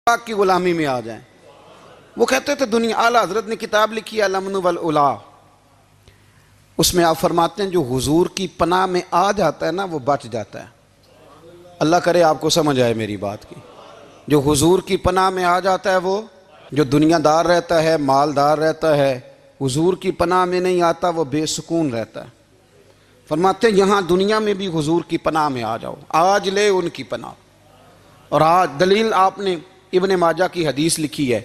پاک کی غلامی میں آ جائیں۔ وہ کہتے تھے دنیا، اعلیٰ حضرت نے کتاب لکھی ہے الامن والعلا، اس میں آپ فرماتے ہیں جو حضور کی پناہ میں آ جاتا ہے نا وہ بچ جاتا ہے۔ اللہ کرے آپ کو سمجھ آئے میری بات کی۔ جو حضور کی پناہ میں آ جاتا ہے وہ، جو دنیا دار رہتا ہے، مالدار رہتا ہے، حضور کی پناہ میں نہیں آتا وہ بے سکون رہتا ہے۔ فرماتے ہیں یہاں دنیا میں بھی حضور کی پناہ میں آ جاؤ، آج لے ان کی پناہ۔ اور آج دلیل آپ نے ابن ماجہ کی حدیث لکھی ہے،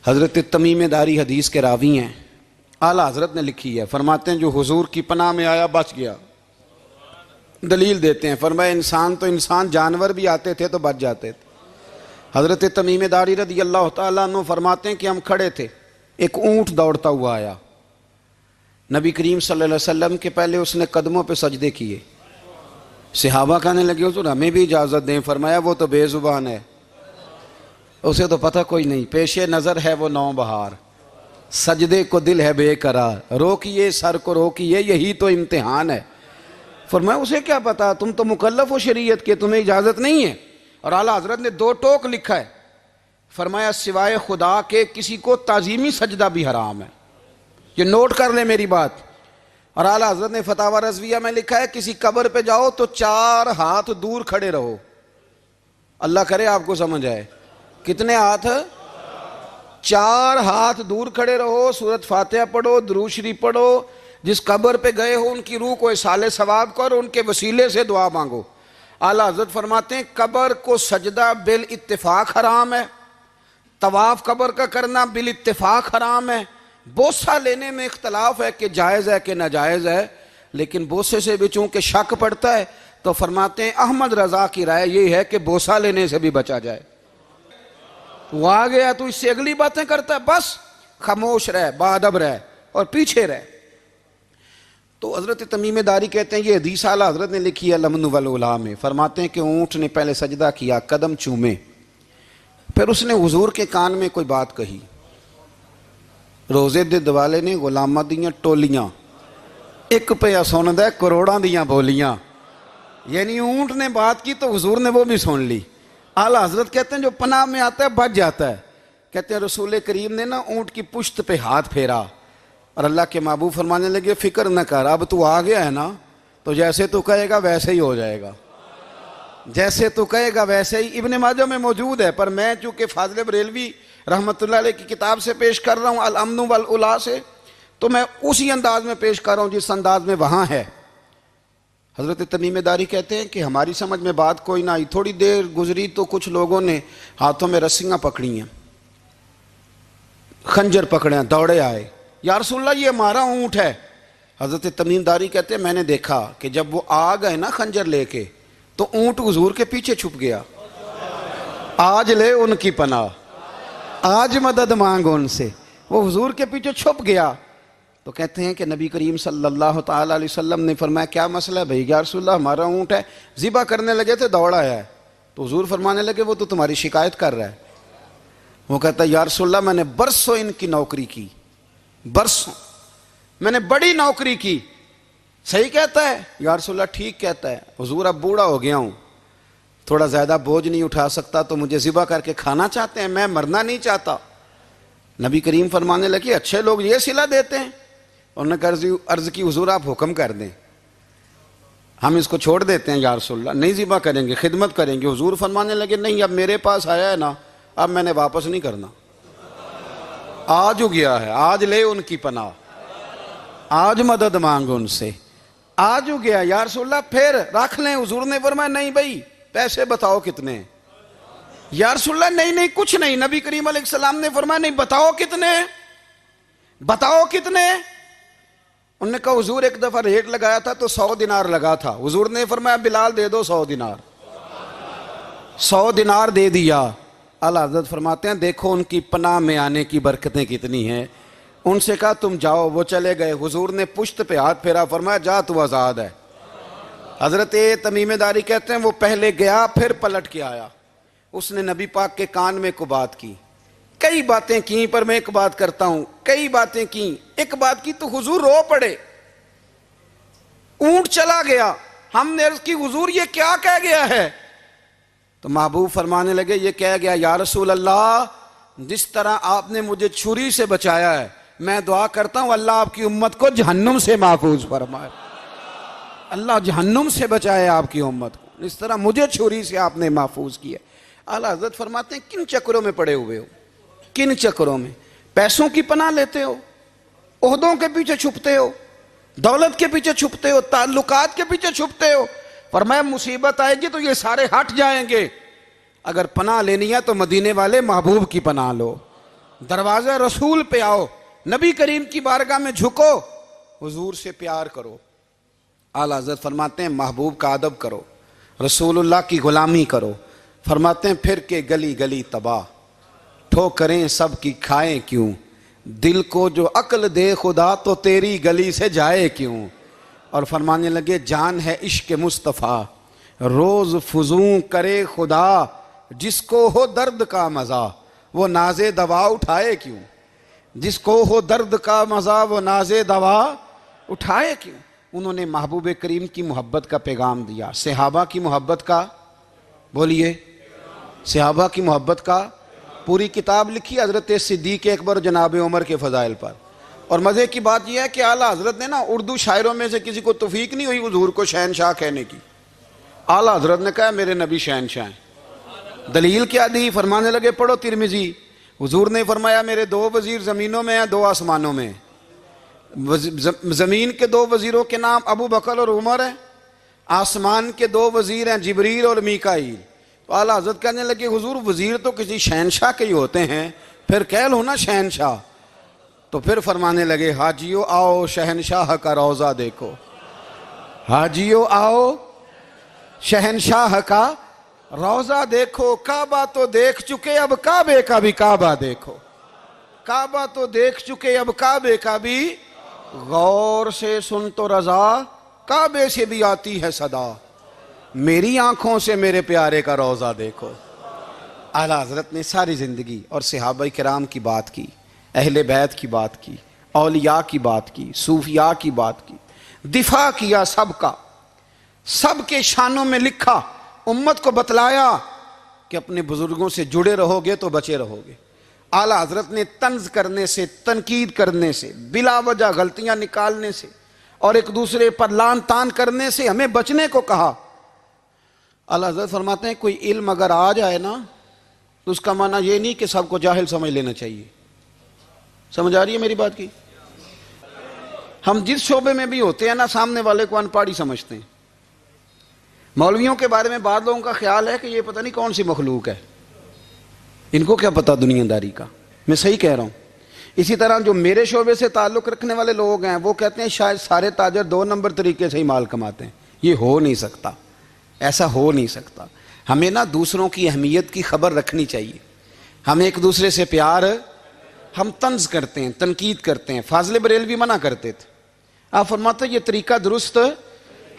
حضرت تمیم داری حدیث کے راوی ہیں، اعلیٰ حضرت نے لکھی ہے، فرماتے ہیں جو حضور کی پناہ میں آیا بچ گیا۔ دلیل دیتے ہیں، فرمایا انسان تو انسان، جانور بھی آتے تھے تو بچ جاتے تھے۔ حضرت تمیم داری رضی اللہ تعالیٰ عنہ فرماتے ہیں کہ ہم کھڑے تھے، ایک اونٹ دوڑتا ہوا آیا، نبی کریم صلی اللہ علیہ وسلم کے پہلے اس نے قدموں پہ سجدے کیے۔ صحابہ کہنے لگے حضور ہمیں بھی اجازت دیں، فرمایا وہ تو بے زبان ہے، اسے تو پتہ کوئی نہیں، پیش نظر ہے وہ نو بہار، سجدے کو دل ہے بے قرار، روکیے سر کو روکیے یہی تو امتحان ہے۔ فرمایا اسے کیا پتا، تم تو مکلف ہو شریعت کے، تمہیں اجازت نہیں ہے۔ اور اعلیٰ حضرت نے دو ٹوک لکھا ہے، فرمایا سوائے خدا کے کسی کو تعظیمی سجدہ بھی حرام ہے۔ یہ نوٹ کر لیں میری بات۔ اور اعلیٰ حضرت نے فتاوی رضویہ میں لکھا ہے کسی قبر پہ جاؤ تو 4 ہاتھ دور کھڑے رہو۔ اللہ کرے آپ کو سمجھ آئے، کتنے ہاتھ؟ 4 ہاتھ دور کھڑے رہو، سورۃ فاتحہ پڑھو، درود شریف پڑھو، جس قبر پہ گئے ہو ان کی روح کو اصال ثواب کرو، ان کے وسیلے سے دعا مانگو۔ اعلیٰ حضرت فرماتے ہیں قبر کو سجدہ بالاتفاق حرام ہے، طواف قبر کا کرنا بالاتفاق حرام ہے، بوسہ لینے میں اختلاف ہے کہ جائز ہے کہ ناجائز ہے، لیکن بوسے سے بھی چونکہ شک پڑتا ہے تو فرماتے ہیں احمد رضا کی رائے یہ ہے کہ بوسہ لینے سے بھی بچا جائے۔ وہ آ گیا تو اس سے اگلی باتیں کرتا ہے، بس خاموش رہ، باادب رہ اور پیچھے رہ۔ تو حضرت تمیم داری کہتے ہیں یہ حدیث اعلیٰ حضرت نے لکھی ہے الامن والعلا میں، فرماتے ہیں کہ اونٹ نے پہلے سجدہ کیا، قدم چومے، پھر اس نے حضور کے کان میں کوئی بات کہی، روزے دے دوالے نے غلامہ دیاں ٹولیاں، ایک پہ سن دے کروڑاں دیاں بولیاں، یعنی اونٹ نے بات کی تو حضور نے وہ بھی سن لی۔ اعلیٰ حضرت کہتے ہیں جو پناہ میں آتا ہے بچ جاتا ہے۔ کہتے ہیں رسول کریم نے نا اونٹ کی پشت پہ ہاتھ پھیرا اور اللہ کے محبوب فرمانے لگے فکر نہ کر، اب تو آ گیا ہے نا تو جیسے تو کہے گا ویسے ہی ہو جائے گا، جیسے تو کہے گا ویسے ہی۔ ابن ماجہ میں موجود ہے، پر میں چونکہ فاضل بریلوی رحمۃ اللہ علیہ کی کتاب سے پیش کر رہا ہوں الامن والعلا سے، تو میں اسی انداز میں پیش کر رہا ہوں جس انداز میں وہاں ہے۔ حضرت تمیم داری کہتے ہیں کہ ہماری سمجھ میں بات کوئی نہ آئی، تھوڑی دیر گزری تو کچھ لوگوں نے ہاتھوں میں رسیاں پکڑی ہیں، خنجر پکڑے ہیں، دوڑے آئے، یا رسول اللہ یہ ہمارا اونٹ ہے۔ حضرت تمیم داری کہتے ہیں میں نے دیکھا کہ جب وہ آ گئے نا خنجر لے کے تو اونٹ حضور کے پیچھے چھپ گیا۔ آج لے ان کی پناہ، آج مدد مانگ ان سے، وہ حضور کے پیچھے چھپ گیا۔ تو کہتے ہیں کہ نبی کریم صلی اللہ تعالیٰ علیہ وسلم نے فرمایا کیا مسئلہ ہے بھائی؟ یا رسول اللہ ہمارا اونٹ ہے، ذبح کرنے لگے تھے دوڑا ہے۔ تو حضور فرمانے لگے وہ تو تمہاری شکایت کر رہا ہے۔ وہ کہتا ہے یا رسول اللہ میں نے برسوں ان کی نوکری کی، برسوں میں نے بڑی نوکری کی۔ صحیح کہتا ہے یا رسول اللہ؟ ٹھیک کہتا ہے حضور، اب بوڑھا ہو گیا ہوں، تھوڑا زیادہ بوجھ نہیں اٹھا سکتا تو مجھے ذبح کر کے کھانا چاہتے ہیں، میں مرنا نہیں چاہتا۔ نبی کریم فرمانے لگے اچھے لوگ یہ صلہ دیتے ہیں؟ انہوں نے عرض کی حضور آپ حکم کر دیں، ہم اس کو چھوڑ دیتے ہیں یا رسول اللہ، نہیں ذبح کریں گے، خدمت کریں گے۔ حضور فرمانے لگے نہیں، اب میرے پاس آیا ہے نا، اب میں نے واپس نہیں کرنا، آج ہو گیا ہے، آج لے ان کی پناہ، آج مدد مانگ ان سے، آج ہو گیا یا رسول اللہ پھر رکھ لیں۔ حضور نے فرمایا نہیں بھائی پیسے بتاؤ کتنے ہیں؟ یا رسول اللہ نہیں کچھ نہیں۔ نبی کریم علیہ السلام نے فرمایا نہیں بتاؤ کتنے، بتاؤ کتنے؟ انہوں نے کہا حضور ایک دفعہ ریٹ لگایا تھا تو 100 دینار لگا تھا، حضور نے فرمایا بلال دے دو 100 دینار، 100 دینار دے دیا۔ اعلیٰ حضرت فرماتے ہیں دیکھو ان کی پناہ میں آنے کی برکتیں کتنی ہیں۔ ان سے کہا تم جاؤ، وہ چلے گئے، حضور نے پشت پہ ہاتھ پھیرا، فرمایا جا تو آزاد ہے۔ حضرت تمیم داری کہتے ہیں وہ پہلے گیا پھر پلٹ کے آیا، اس نے نبی پاک کے کان میں کو بات کی، کئی باتیں کی، پر میں ایک بات کرتا ہوں، کئی باتیں کی، ایک بات کی تو حضور رو پڑے، اونٹ چلا گیا، ہم نے عرض کی حضور یہ کیا کہہ گیا ہے؟ تو محبوب فرمانے لگے یہ کہہ گیا یا رسول اللہ جس طرح آپ نے مجھے چھری سے بچایا ہے میں دعا کرتا ہوں اللہ آپ کی امت کو جہنم سے محفوظ فرمائے، اللہ جہنم سے بچائے آپ کی امت کو، اس طرح مجھے چھری سے آپ نے محفوظ کیا۔ اعلیٰ حضرت فرماتے ہیں کن چکروں میں پڑے ہوئے ہو، کن چکروں میں؟ پیسوں کی پناہ لیتے ہو، عہدوں کے پیچھے چھپتے ہو، دولت کے پیچھے چھپتے ہو، تعلقات کے پیچھے چھپتے ہو۔ فرمایا مصیبت آئے گی تو یہ سارے ہٹ جائیں گے، اگر پناہ لینی ہے تو مدینے والے محبوب کی پناہ لو، دروازہ رسول پہ آؤ، نبی کریم کی بارگاہ میں جھکو، حضور سے پیار کرو۔ اعلیٰ حضرت فرماتے ہیں محبوب کا ادب کرو، رسول اللہ کی غلامی کرو۔ فرماتے ہیں پھر کہ گلی گلی تباہ، ٹھوکریں سب کی کھائیں کیوں، دل کو جو عقل دے خدا تو تیری گلی سے جائے کیوں۔ اور فرمانے لگے جان ہے عشق مصطفیٰ روز فزوں کرے خدا، جس کو ہو درد کا مزہ وہ ناز دوا اٹھائے کیوں، جس کو ہو درد کا مزہ وہ ناز دوا اٹھائے کیوں۔ انہوں نے محبوب کریم کی محبت کا پیغام دیا، صحابہ کی محبت کا، بولیے صحابہ کی محبت کا پوری کتاب لکھی حضرت صدیق اکبر جناب عمر کے فضائل پر۔ اور مزے کی بات یہ ہے کہ اعلیٰ حضرت نے نا اردو شاعروں میں سے کسی کو توفیق نہیں ہوئی حضور کو شہنشاہ کہنے کی، اعلیٰ حضرت نے کہا میرے نبی شہنشاہ ہیں۔ دلیل کیا دی؟ فرمانے لگے پڑھو ترمذی، حضور نے فرمایا میرے دو وزیر زمینوں میں ہیں دو آسمانوں میں، زمین کے دو وزیروں کے نام ابو بکر اور عمر ہیں، آسمان کے دو وزیر ہیں جبریل اور میکائیل۔ تو اعلیٰ حضرت کہنے لگے حضور وزیر تو کسی شہنشاہ کے ہی ہوتے ہیں، پھر کہہ لو نا شہنشاہ۔ تو پھر فرمانے لگے حاجیو آؤ شہنشاہ کا روضہ دیکھو، حاجیو آؤ شہنشاہ کا روضہ دیکھو، کعبہ تو دیکھ چکے اب کعبے کا بھی کعبہ دیکھو، کعبہ تو دیکھ چکے اب کعبے کا بھی، غور سے سن تو رضا کعبے سے بھی آتی ہے صدا، میری آنکھوں سے میرے پیارے کا روضہ دیکھو۔ اعلیٰ حضرت نے ساری زندگی اور صحابہ کرام کی بات کی، اہل بیت کی بات کی، اولیاء کی بات کی، صوفیاء کی بات کی، دفاع کیا سب کا، سب کے شانوں میں لکھا، امت کو بتلایا کہ اپنے بزرگوں سے جڑے رہو گے تو بچے رہو گے۔ اعلیٰ حضرت نے طنز کرنے سے، تنقید کرنے سے، بلا وجہ غلطیاں نکالنے سے اور ایک دوسرے پر لان تان کرنے سے ہمیں بچنے کو کہا۔ اعلیٰ حضرت فرماتے ہیں کوئی علم اگر آ جائے نا تو اس کا معنی یہ نہیں کہ سب کو جاہل سمجھ لینا چاہیے۔ سمجھ آ رہی ہے میری بات کی؟ ہم جس شعبے میں بھی ہوتے ہیں نا سامنے والے کو ان پڑھ ہی سمجھتے ہیں۔ مولویوں کے بارے میں بعض لوگوں کا خیال ہے کہ یہ پتہ نہیں کون سی مخلوق ہے، ان کو کیا پتہ دنیا داری کا۔ میں صحیح کہہ رہا ہوں۔ اسی طرح جو میرے شعبے سے تعلق رکھنے والے لوگ ہیں وہ کہتے ہیں شاید سارے تاجر دو نمبر طریقے سے ہی مال کماتے ہیں۔ یہ ہو نہیں سکتا، ایسا ہو نہیں سکتا۔ ہمیں نا دوسروں کی اہمیت کی خبر رکھنی چاہیے، ہمیں ایک دوسرے سے پیار، ہم طنز کرتے ہیں، تنقید کرتے ہیں۔ فاضل بریلوی منع کرتے تھے، آپ فرماتے ہیں یہ طریقہ درست،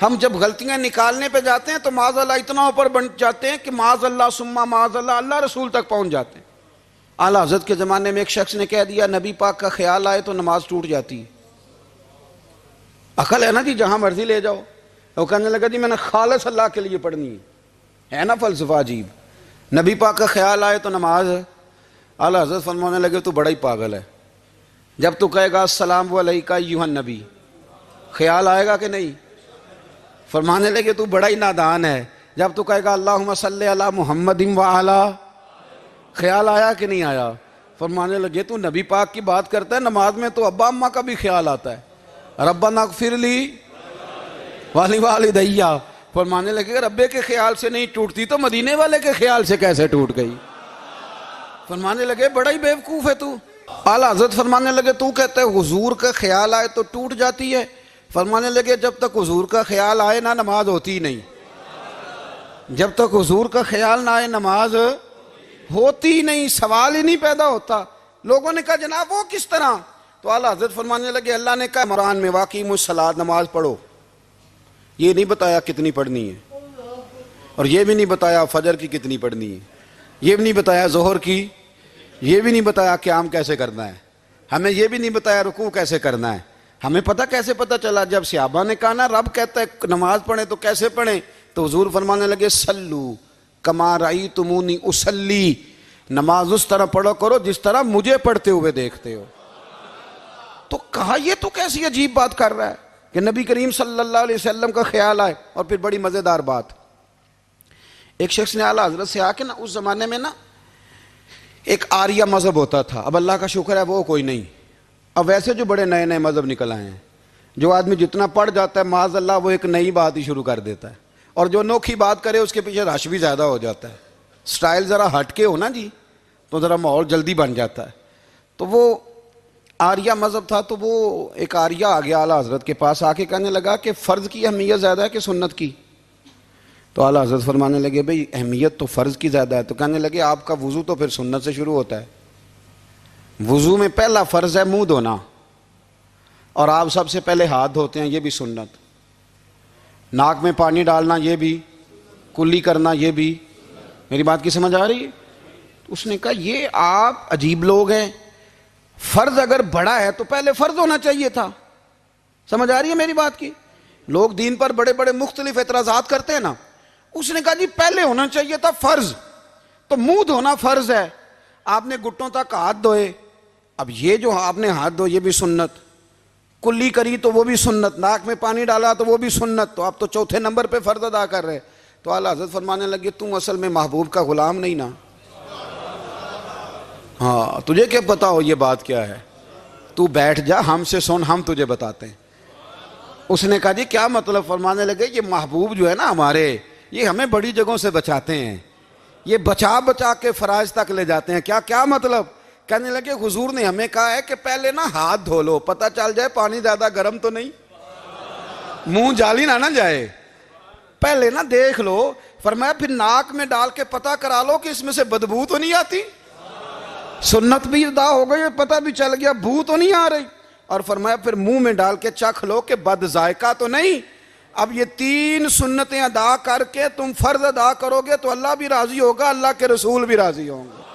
ہم جب غلطیاں نکالنے پہ جاتے ہیں تو معاذ اللہ اتنا اوپر بن جاتے ہیں کہ معاذ اللہ ثم معاذ اللہ اللہ رسول تک پہنچ جاتے ہیں۔ اعلیٰ حضرت کے زمانے میں ایک شخص نے کہہ دیا نبی پاک کا خیال آئے تو نماز ٹوٹ جاتی ہے۔ عقل ہے نا جی، جہاں مرضی لے جاؤ۔ وہ کہنے لگا جی میں نے خالص اللہ کے لیے پڑھنی ہے نا فلسفہ عجیب، نبی پاک کا خیال آئے تو نماز۔ اعلیٰ حضرت فرمانے لگے تو بڑا ہی پاگل ہے، جب تو کہے گا السلام علیکہ ایھا النبی خیال آئے گا کہ نہیں؟ فرمانے لگے تو بڑا ہی نادان ہے، جب تو کہے گا اللہم صلی علی محمد وعلی خیال آیا کہ نہیں آیا؟ فرمانے لگے تو نبی پاک کی بات کرتا ہے، نماز میں تو ابا اماں کا بھی خیال آتا ہے، ربنا اغفر لی والدیّ۔ فرمانے لگے کہ ربے کے خیال سے نہیں ٹوٹتی تو مدینے والے کے خیال سے کیسے ٹوٹ گئی؟ فرمانے لگے بڑا ہی بیوقوف ہے تو۔ اعلیٰ حضرت فرمانے لگے تو کہتے ہیں حضور کا خیال آئے تو ٹوٹ جاتی ہے؟ فرمانے لگے جب تک حضور کا خیال آئے نہ نماز ہوتی نہیں، جب تک حضور کا خیال نہ آئے نماز ہوتی نہیں، سوال ہی نہیں پیدا ہوتا۔ لوگوں نے کہا جناب وہ کس طرح؟ تو اعلیٰ حضرت فرمانے لگے اللہ نے کہا قرآن میں واقعی الصلاۃ نماز پڑھو، یہ نہیں بتایا کتنی پڑھنی ہے، اور یہ بھی نہیں بتایا فجر کی کتنی پڑھنی ہے، یہ بھی نہیں بتایا ظہر کی، یہ بھی نہیں بتایا قیام کیسے کرنا ہے، ہمیں یہ بھی نہیں بتایا رکوع کیسے کرنا ہے۔ ہمیں پتہ کیسے پتہ چلا؟ جب صحابہ نے کہا نا رب کہتا ہے نماز پڑھیں تو کیسے پڑھیں، تو حضور فرمانے لگے سلو کما رأیتمونی اصلی، نماز اس طرح پڑھو کرو جس طرح مجھے پڑھتے ہوئے دیکھتے ہو۔ تو کہا یہ تو کیسی عجیب بات کر رہا ہے کہ نبی کریم صلی اللہ علیہ وسلم کا خیال آئے۔ اور پھر بڑی مزیدار بات، ایک شخص نے اعلیٰ حضرت سے آ کے نا، اس زمانے میں نا ایک آریہ مذہب ہوتا تھا، اب اللہ کا شکر ہے وہ کوئی نہیں، اب ویسے جو بڑے نئے نئے مذہب نکل آئے ہیں، جو آدمی جتنا پڑھ جاتا ہے معاذ اللہ وہ ایک نئی بات ہی شروع کر دیتا ہے، اور جو انوکھی بات کرے اس کے پیچھے رش بھی زیادہ ہو جاتا ہے، سٹائل ذرا ہٹ کے ہو نا جی تو ذرا ماحول جلدی بن جاتا ہے۔ تو وہ آریہ مذہب تھا، تو وہ ایک آریہ آ گیا اعلیٰ حضرت کے پاس، آ کے کہنے لگا کہ فرض کی اہمیت زیادہ ہے کہ سنت کی؟ تو اعلیٰ حضرت فرمانے لگے بھئی اہمیت تو فرض کی زیادہ ہے۔ تو کہنے لگے آپ کا وضو تو پھر سنت سے شروع ہوتا ہے، وضو میں پہلا فرض ہے منہ دھونا، اور آپ سب سے پہلے ہاتھ دھوتے ہیں، یہ بھی سنت، ناک میں پانی ڈالنا یہ بھی، کلی کرنا یہ بھی۔ میری بات کی سمجھ آ رہی ہے؟ اس نے کہا یہ آپ عجیب لوگ ہیں، فرض اگر بڑا ہے تو پہلے فرض ہونا چاہیے تھا۔ سمجھ آ رہی ہے میری بات کی؟ لوگ دین پر بڑے بڑے مختلف اعتراضات کرتے ہیں نا، اس نے کہا جی پہلے ہونا چاہیے تھا فرض، تو منہ دھونا فرض ہے، آپ نے گھٹنوں تک ہاتھ دھوئے، اب یہ جو آپ نے ہاتھ دھو یہ بھی سنت، کلی کری تو وہ بھی سنت، ناک میں پانی ڈالا تو وہ بھی سنت، تو آپ تو چوتھے نمبر پہ فرض ادا کر رہے۔ تو اعلیٰ حضرت فرمانے لگے تم اصل میں محبوب کا غلام نہیں نا، ہاں تجھے کیا پتا ہو یہ بات کیا ہے، تو بیٹھ جا ہم سے سن، ہم تجھے بتاتے ہیں۔ اس نے کہا جی کیا مطلب؟ فرمانے لگے یہ محبوب جو ہے نا ہمارے، یہ ہمیں بڑی جگہوں سے بچاتے ہیں، یہ بچا بچا کے فرائض تک لے جاتے ہیں۔ کیا مطلب؟ کہنے لگے حضور نے ہمیں کہا ہے کہ پہلے نا ہاتھ دھو لو، پتہ چل جائے پانی زیادہ گرم تو نہیں، منہ جالی نہ جائے، پہلے نا دیکھ لو۔ فرمایا پھر ناک میں ڈال کے پتہ کرا لو کہ اس میں سے بدبو تو نہیں آتی، سنت بھی ادا ہو گئی، پتہ بھی چل گیا بو تو نہیں آ رہی۔ اور فرمایا پھر منہ میں ڈال کے چکھ لو کہ بد ذائقہ تو نہیں۔ اب یہ 3 سنتیں ادا کر کے تم فرض ادا کرو گے تو اللہ بھی راضی ہوگا، اللہ کے رسول بھی راضی ہوں گے۔